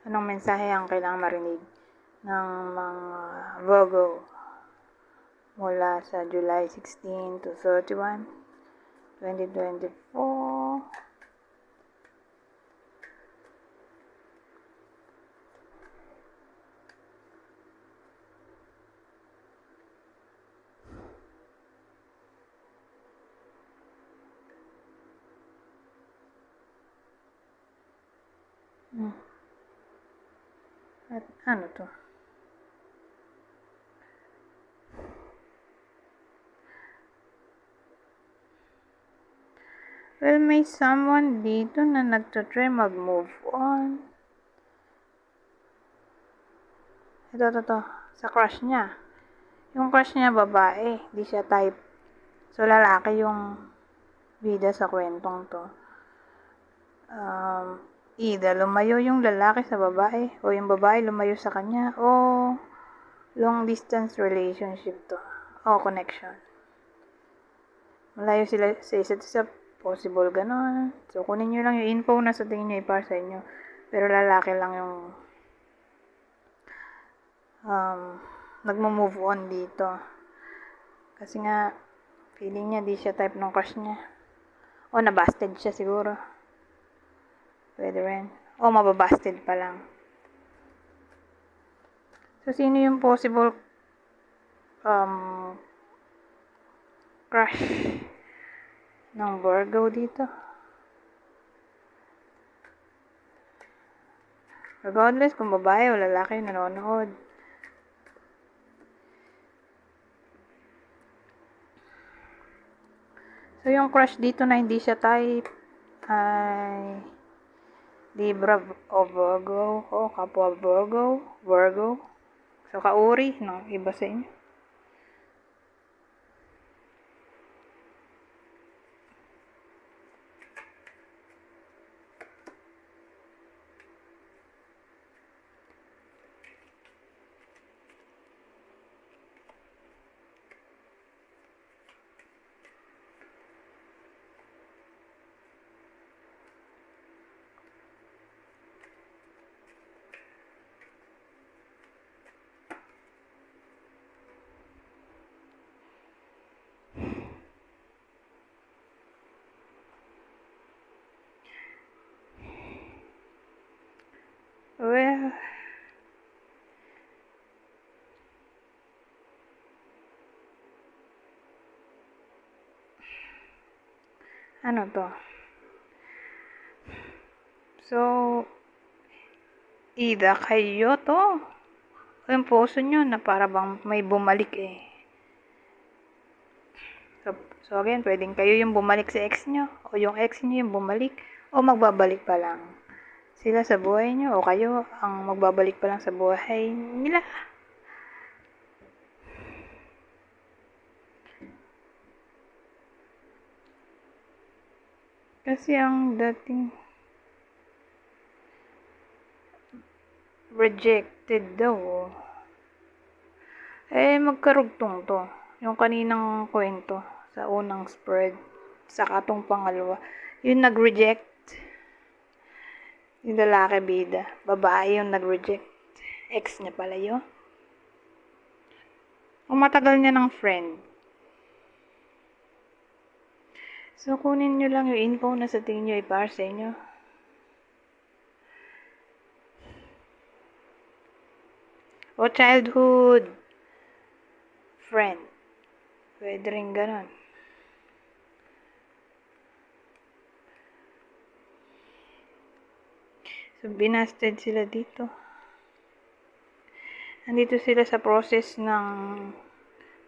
Anong mensahe ang kailangang marinig ng mga Virgo mula sa July 16 to 31, 2024? At ano to? Well, may someone dito na nagtatry mag-move on. Ito. Sa crush niya. Yung crush niya babae, di siya type. So, lalaki yung bida sa kwentong to. Either lumayo yung lalaki sa babae, o yung babae lumayo sa kanya, o long distance relationship to, o connection. Malayo sila sa isa't isa, possible ganon. So, kunin nyo lang yung info na sa tingin nyo ipar sa inyo. Pero lalaki lang yung nagmo-move on dito. Kasi nga, feeling niya di siya type ng crush niya. O nabasted siya siguro. Pwede rin. O mababasted pa lang. So, sino yung possible crush ng Virgo dito? Regardless kung babae o lalaki nanonood. So, yung crush dito na hindi siya type ay Libra o Virgo o kapwa Virgo. So, kauri, no? Iba sa inyo. Well, ano to? So, either kayo to, o yung puso nyo na para bang may bumalik eh. So again, pwedeng kayo yung bumalik sa ex nyo, o yung ex nyo yung bumalik, o magbabalik pa lang sila sa buhay nyo, o kayo ang magbabalik pa lang sa buhay nila. Kasi ang dating rejected daw. Magkarugtong to. Yung kaninang kwento sa unang spread, saka tong pangalawa. Yung nag-reject, yung lalaki bida. Babae yung nag-reject. Ex niya pala yun. O matagal niya ng friend. So, kunin nyo lang yung info na sa tingin nyo ipar sa inyo. O childhood friend. Pwede rin ganon. So, binasted sila dito. Nandito sila sa process ng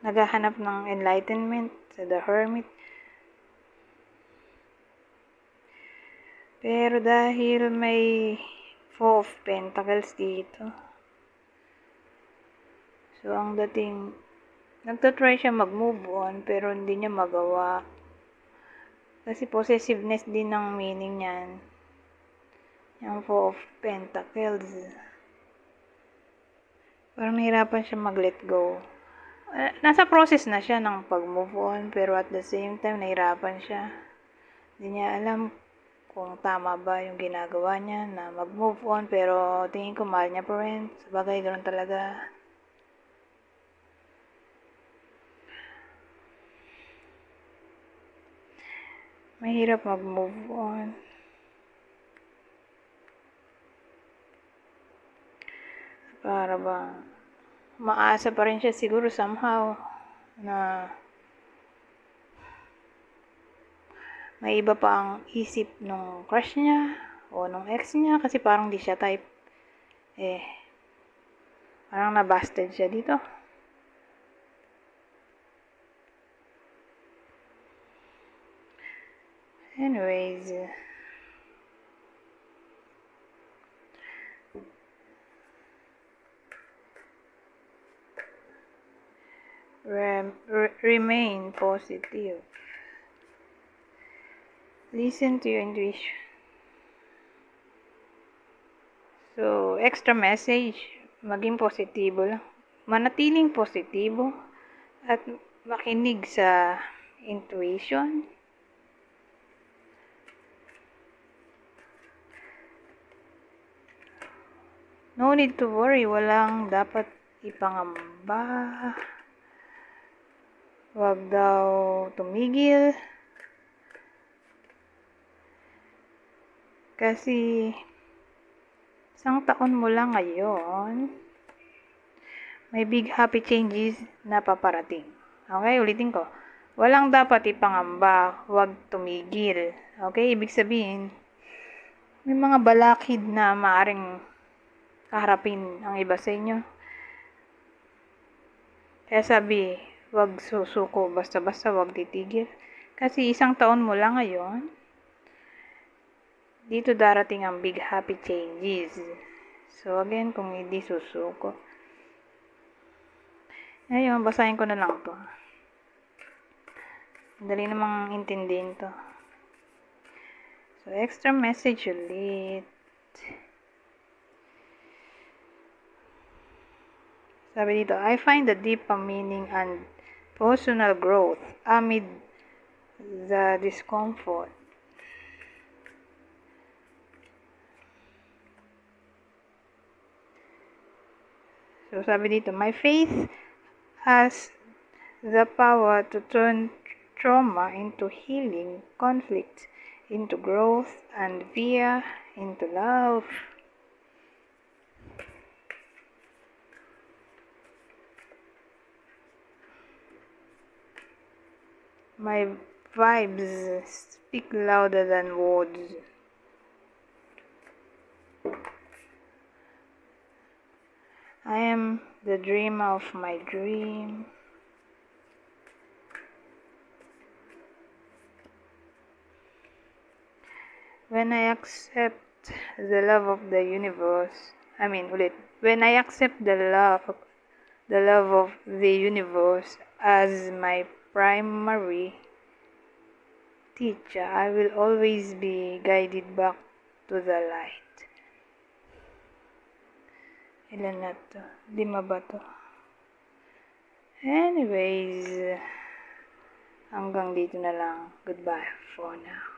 naghahanap ng enlightenment sa The Hermit. Pero dahil may Four of Pentacles dito, so ang dating, nagtatry siya mag-move on pero hindi niya magawa. Kasi possessiveness din ng meaning niyan. Yung Four of Pentacles. Parang nahirapan siya mag-let go. Nasa process na siya ng pag-move on, pero at the same time, nahirapan siya. Hindi niya alam kung tama ba yung ginagawa niya na mag-move on, pero tingin ko mahal niya pa rin. Sabagay, ganoon talaga. Mahirap mag-move on. Para bang maasa pa rin siya siguro somehow na may iba pa ang isip nung crush niya o nung ex niya kasi parang di siya type. Parang nabasted siya dito. Anyways, remain positive. Listen to your intuition. So, extra message, maging positibo lang. Manatiling positibo at makinig sa intuition. No need to worry, walang dapat ipangamba. Huwag daw tumigil. Kasi, isang taon mo lang ngayon, may big happy changes na paparating. Okay, ulitin ko. Walang dapat ipangamba, huwag tumigil. Okay, ibig sabihin, may mga balakid na maaring kaharapin ang iba sa inyo. Kaya sabi, huwag susuko, basta-basta huwag titigil. Kasi isang taon mo lang ngayon, dito darating ang big happy changes. So again, kung hindi susuko. Ngayon, basahin ko na lang to. Dali namang intindihin to. So, extra message ulit. Sabi dito, I find the deeper meaning and personal growth amid the discomfort. So, sabi dito, my faith has the power to turn trauma into healing, conflict into growth, and fear into love. My vibes speak louder than words. I am the dreamer of my dream. When I accept the love of the universe, when I accept the love of the universe as my primary teacher, I will always be guided back to the light. Ilan na to? 5 ba to? Anyways, hanggang dito na lang. Goodbye for now.